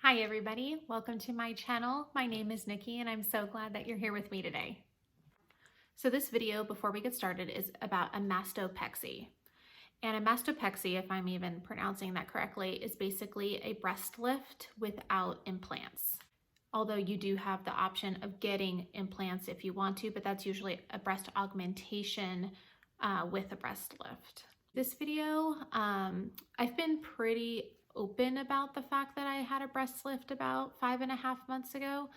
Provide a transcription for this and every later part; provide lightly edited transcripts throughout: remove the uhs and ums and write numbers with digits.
Hi everybody, welcome to my channel. My name is Niki and I'm so glad that you're here with me today. So this video, before we get started, is about a mastopexy. And a mastopexy, if I'm even pronouncing that correctly, is basically a breast lift without implants. Although you do have the option of getting implants if you want to, but that's usually a breast augmentation with a breast lift. This video, I've been pretty open about the fact that I had a breast lift about 5.5 months ago,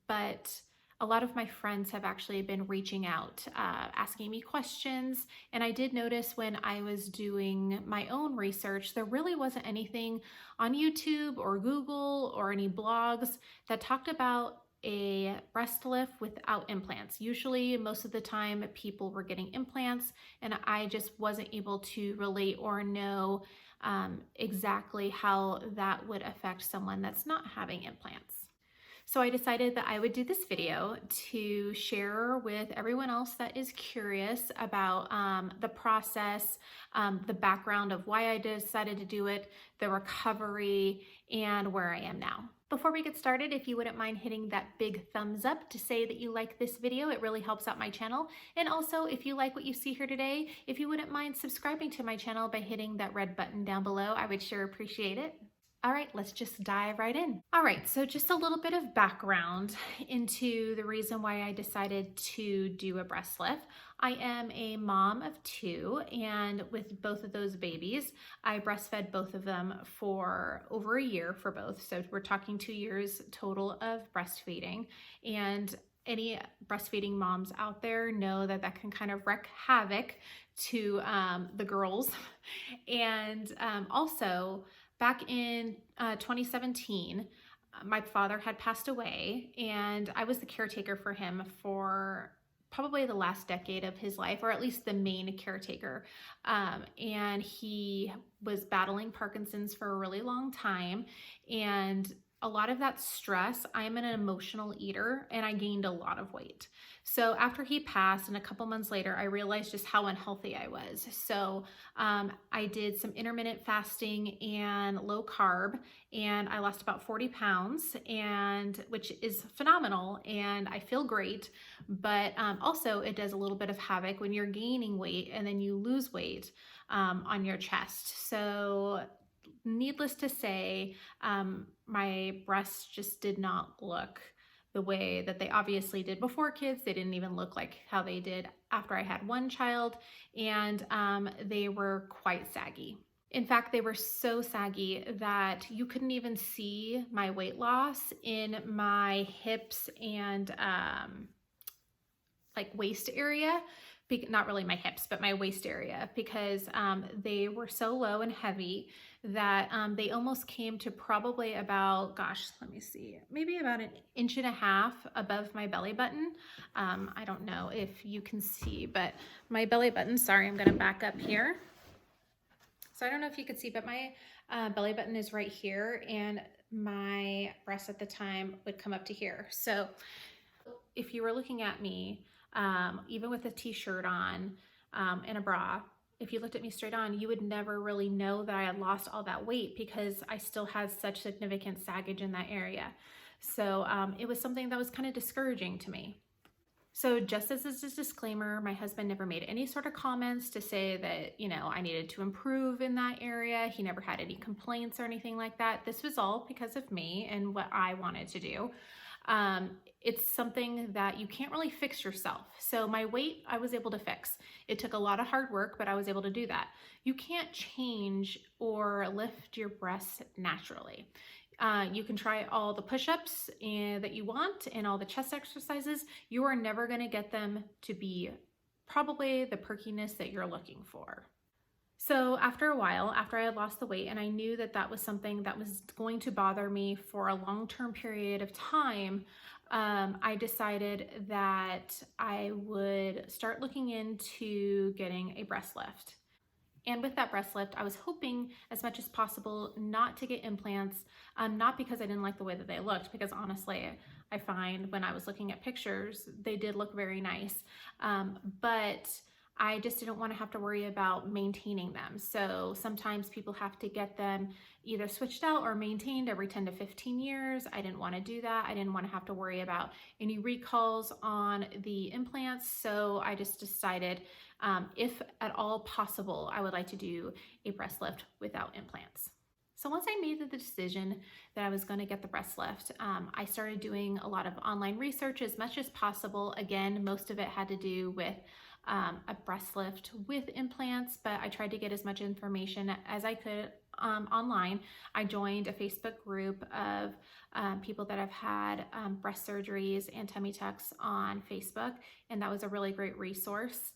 but a lot of my friends have actually been reaching out, asking me questions, and I did notice when I was doing my own research, there really wasn't anything on YouTube or Google or any blogs that talked about a breast lift without implants. Usually, most of the time, people were getting implants, and I just wasn't able to relate or know exactly how that would affect someone that's not having implants. So I decided that I would do this video to share with everyone else that is curious about the process, the background of why I decided to do it, the recovery, and where I am now. Before we get started, if you wouldn't mind hitting that big thumbs up to say that you like this video, it really helps out my channel. And also, if you like what you see here today, if you wouldn't mind subscribing to my channel by hitting that red button down below, I would sure appreciate it. All right, let's just dive right in. All right, so just a little bit of background into the reason why I decided to do a breast lift. I am a mom of 2, and with both of those babies, I breastfed both of them for over a year for both. So we're talking 2 years total of breastfeeding. And any breastfeeding moms out there know that that can kind of wreak havoc to the girls. And also, back in 2017, my father had passed away, and I was the caretaker for him for probably the last decade of his life, or at least the main caretaker. And he was battling Parkinson's for a really long time. And a lot of that stress, I'm an emotional eater, and I gained a lot of weight. So after he passed, and a couple months later, I realized just how unhealthy I was. So I did some intermittent fasting and low carb, and I lost about 40 pounds, and which is phenomenal, and I feel great. But also it does a little bit of havoc when you're gaining weight and then you lose weight on your chest. So needless to say, my breasts just did not look the way that they obviously did before kids. They didn't even look like how they did after I had one child, and they were quite saggy. In fact, they were so saggy that you couldn't even see my weight loss in my hips and like waist area. Not really my hips, but my waist area, because they were so low and heavy that they almost came to probably about, gosh, let me see, maybe about 1.5 inches above my belly button. I don't know if you can see, but my belly button, sorry, I'm gonna back up here. So I don't know if you could see, but my belly button is right here, and my breast at the time would come up to here. So if you were looking at me, even with a t-shirt on and a bra, if you looked at me straight on, you would never really know that I had lost all that weight because I still had such significant saggage in that area. So it was something that was kind of discouraging to me. So just as a disclaimer, my husband never made any sort of comments to say that, you know, I needed to improve in that area. He never had any complaints or anything like that. This was all because of me and what I wanted to do. It's something that you can't really fix yourself. So my weight, I was able to fix. It took a lot of hard work, but I was able to do that. You can't change or lift your breasts naturally. You can try all the push-ups that you want and all the chest exercises. You are never going to get them to be probably the perkiness that you're looking for. So after a while, after I had lost the weight, and I knew that that was something that was going to bother me for a long-term period of time, I decided that I would start looking into getting a breast lift. And with that breast lift, I was hoping as much as possible not to get implants, not because I didn't like the way that they looked, because honestly, I find when I was looking at pictures, they did look very nice. But I just didn't want to have to worry about maintaining them. So sometimes people have to get them either switched out or maintained every 10 to 15 years. I didn't want to do that. I didn't want to have to worry about any recalls on the implants. So I just decided, if at all possible, I would like to do a breast lift without implants. So once I made the decision that I was going to get the breast lift, I started doing a lot of online research as much as possible. Again, most of it had to do with a breast lift with implants, but I tried to get as much information as I could online. I joined a Facebook group of people that have had breast surgeries and tummy tucks on Facebook, and that was a really great resource.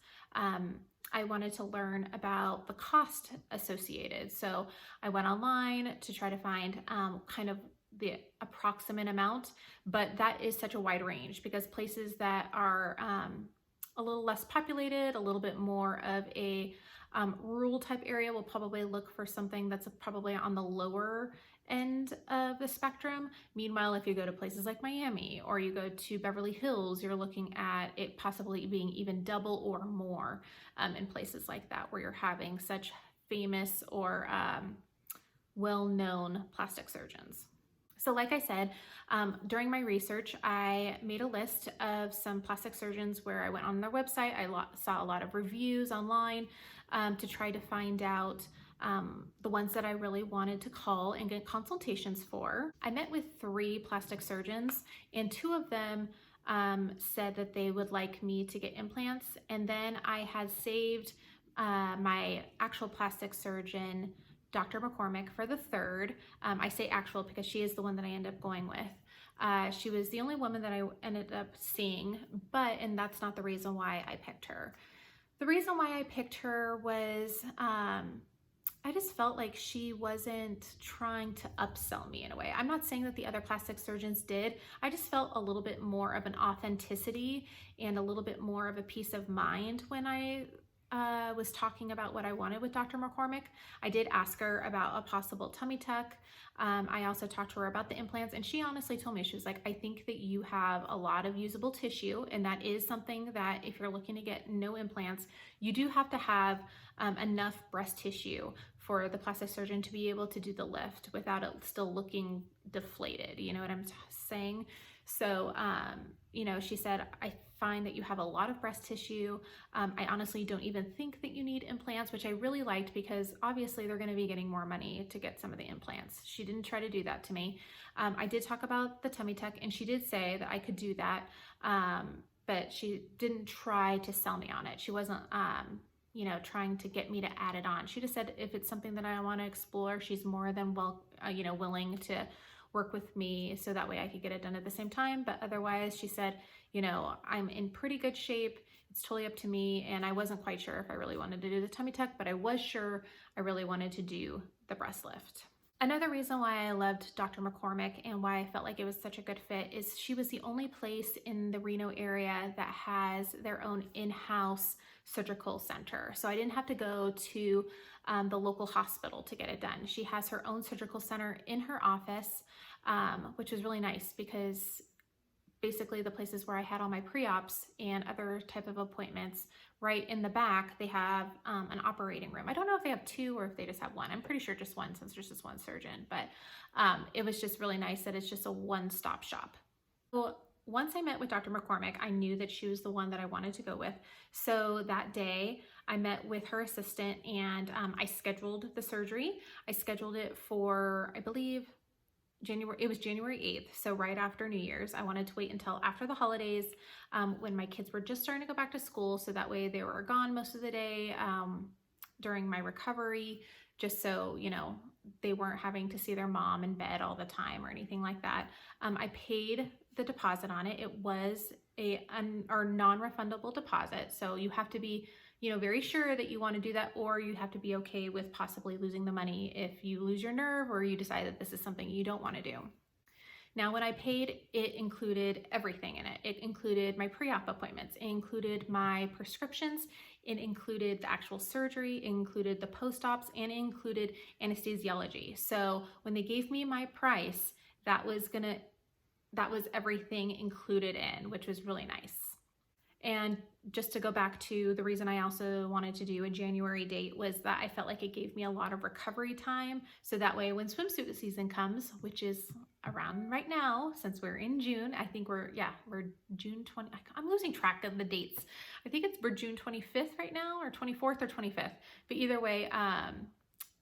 I wanted to learn about the cost associated. So I went online to try to find kind of the approximate amount, but that is such a wide range because places that are a little less populated, a little bit more of a rural type area will probably look for something that's probably on the lower end of the spectrum. Meanwhile, if you go to places like Miami or you go to Beverly Hills, you're looking at it possibly being even double or more in places like that where you're having such famous or well-known plastic surgeons. So like I said, during my research, I made a list of some plastic surgeons where I went on their website. I saw a lot of reviews online to try to find out the ones that I really wanted to call and get consultations for. I met with 3 plastic surgeons, and 2 of them said that they would like me to get implants. And then I had saved my actual plastic surgeon, Dr. McCormick, for the 3rd. I say actual because she is the one that I ended up going with. She was the only woman that I ended up seeing, and that's not the reason why I picked her. The reason why I picked her was I just felt like she wasn't trying to upsell me in a way. I'm not saying that the other plastic surgeons did. I just felt a little bit more of an authenticity and a little bit more of a peace of mind when I was talking about what I wanted with Dr. McCormick. I did ask her about a possible tummy tuck. I also talked to her about the implants, and she honestly told me, she was like, I think that you have a lot of usable tissue, and that is something that if you're looking to get no implants, you do have to have enough breast tissue for the plastic surgeon to be able to do the lift without it still looking deflated. You know what I'm saying? So, she said, I find that you have a lot of breast tissue. I honestly don't even think that you need implants, which I really liked because obviously they're going to be getting more money to get some of the implants. She didn't try to do that to me. I did talk about the tummy tuck, and she did say that I could do that, but she didn't try to sell me on it. She wasn't, trying to get me to add it on. She just said if it's something that I want to explore, she's more than willing to work with me so that way I could get it done at the same time. But otherwise, she said, I'm in pretty good shape. It's totally up to me. And I wasn't quite sure if I really wanted to do the tummy tuck, but I was sure I really wanted to do the breast lift. Another reason why I loved Dr. McCormick and why I felt like it was such a good fit is she was the only place in the Reno area that has their own in-house surgical center. So I didn't have to go to the local hospital to get it done. She has her own surgical center in her office, which was really nice because basically the places where I had all my pre-ops and other type of appointments, right in the back, they have an operating room. I don't know if they have 2 or if they just have 1. I'm pretty sure just 1 since there's just 1 surgeon, but it was just really nice that it's just a one-stop shop. Well, once I met with Dr. McCormick, I knew that she was the one that I wanted to go with. So that day I met with her assistant and I scheduled the surgery. I scheduled it for, I believe, it was January 8th, so right after New Year's. I wanted to wait until after the holidays when my kids were just starting to go back to school, so that way they were gone most of the day during my recovery, just so, they weren't having to see their mom in bed all the time or anything like that. I paid the deposit on it. It was a non-refundable deposit, so you have to be very sure that you want to do that, or you have to be okay with possibly losing the money if you lose your nerve or you decide that this is something you don't want to do. Now, when I paid, it included everything in it. It included my pre-op appointments. It included my prescriptions. It included the actual surgery. It included the post-ops, and it included anesthesiology. So when they gave me my price, that was everything included in, which was really nice. And just to go back to the reason I also wanted to do a January date was that I felt like it gave me a lot of recovery time. So that way when swimsuit season comes, which is around right now, since we're in June, I think we're June 20, I'm losing track of the dates. I think we're June 25th right now, or 24th or 25th. But either way,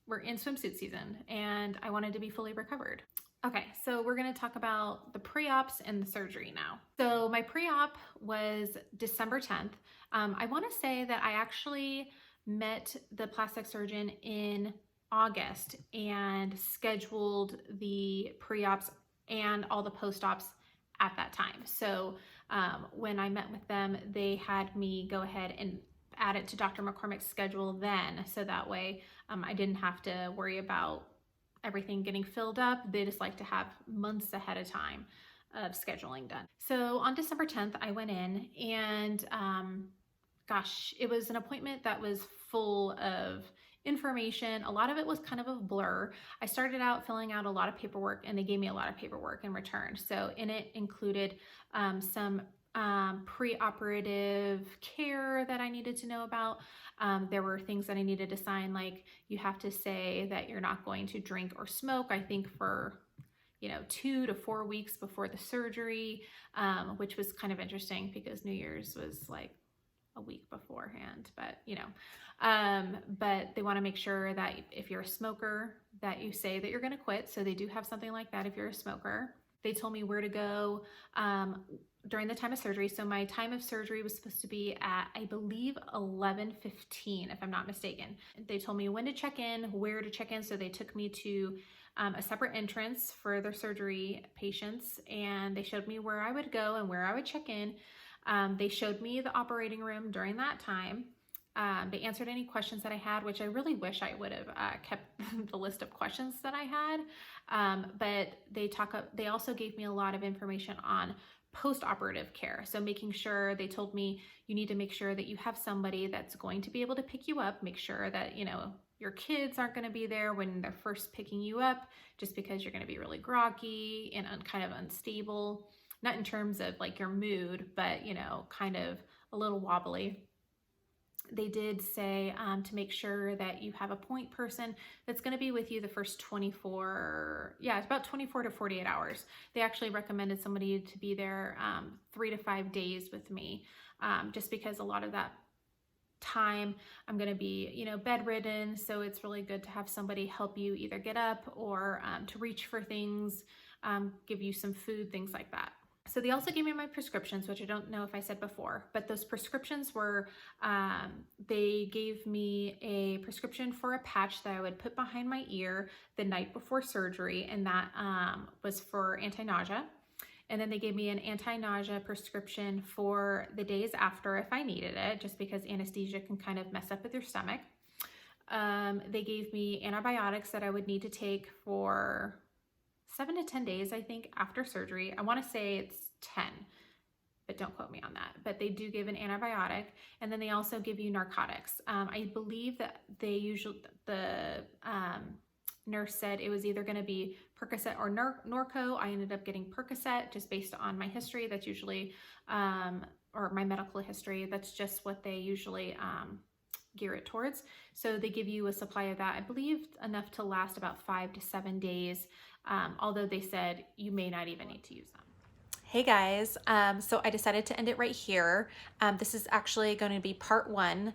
we're in swimsuit season and I wanted to be fully recovered. Okay, so we're gonna talk about the pre-ops and the surgery now. So my pre-op was December 10th. I wanna say that I actually met the plastic surgeon in August and scheduled the pre-ops and all the post-ops at that time. So when I met with them, they had me go ahead and add it to Dr. McCormick's schedule then, so that way I didn't have to worry about everything getting filled up. They just like to have months ahead of time of scheduling done. So on December 10th, I went in and gosh, it was an appointment that was full of information. A lot of it was kind of a blur. I started out filling out a lot of paperwork and they gave me a lot of paperwork in return. So in it included some pre-operative care that I needed to know about. There were things that I needed to sign, like you have to say that you're not going to drink or smoke, I think for 2 to 4 weeks before the surgery, which was kind of interesting because New Year's was like a week beforehand, but but they want to make sure that if you're a smoker that you say that you're going to quit. So they do have something like that if you're a smoker. They told me where to go during the time of surgery. So my time of surgery was supposed to be at, I believe, 11:15, if I'm not mistaken. They told me when to check in, where to check in. So they took me to a separate entrance for their surgery patients, and they showed me where I would go and where I would check in. They showed me the operating room during that time. They answered any questions that I had, which I really wish I would have kept the list of questions that I had. But they also gave me a lot of information on post-operative care. So making sure, they told me you need to make sure that you have somebody that's going to be able to pick you up, make sure that, your kids aren't going to be there when they're first picking you up, just because you're going to be really groggy and kind of unstable, not in terms of like your mood, but, kind of a little wobbly. They did say to make sure that you have a point person that's going to be with you the first 24, it's about 24 to 48 hours. They actually recommended somebody to be there 3 to 5 days with me, just because a lot of that time I'm going to be, bedridden. So it's really good to have somebody help you either get up or to reach for things, give you some food, things like that. So they also gave me my prescriptions, which I don't know if I said before, but those prescriptions were, they gave me a prescription for a patch that I would put behind my ear the night before surgery, and that was for anti-nausea. And then they gave me an anti-nausea prescription for the days after if I needed it, just because anesthesia can kind of mess up with your stomach. They gave me antibiotics that I would need to take for 7 to 10 days, I think, after surgery. I want to say it's 10, but don't quote me on that. But they do give an antibiotic, and then they also give you narcotics. I believe that the nurse said it was either going to be Percocet or Norco. I ended up getting Percocet just based on my history. That's usually, or my medical history, that's just what they usually gear it towards. So they give you a supply of that, I believe enough to last about 5 to 7 days. Although they said you may not even need to use them. Hey guys, so I decided to end it right here. This is actually going to be part 1.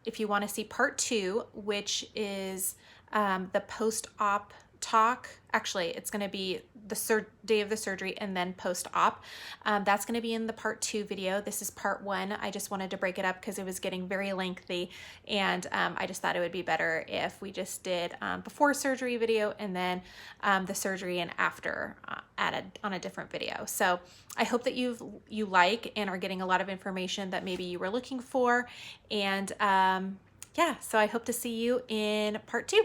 If you want to see part 2, which is the post-op talk, actually it's going to be the day of the surgery and then post-op. That's going to be in the part 2 video. This is part 1. I just wanted to break it up because it was getting very lengthy, and I just thought it would be better if we just did before surgery video and then the surgery and after on a different video. So I hope that you like and are getting a lot of information that maybe you were looking for, and so I hope to see you in part 2.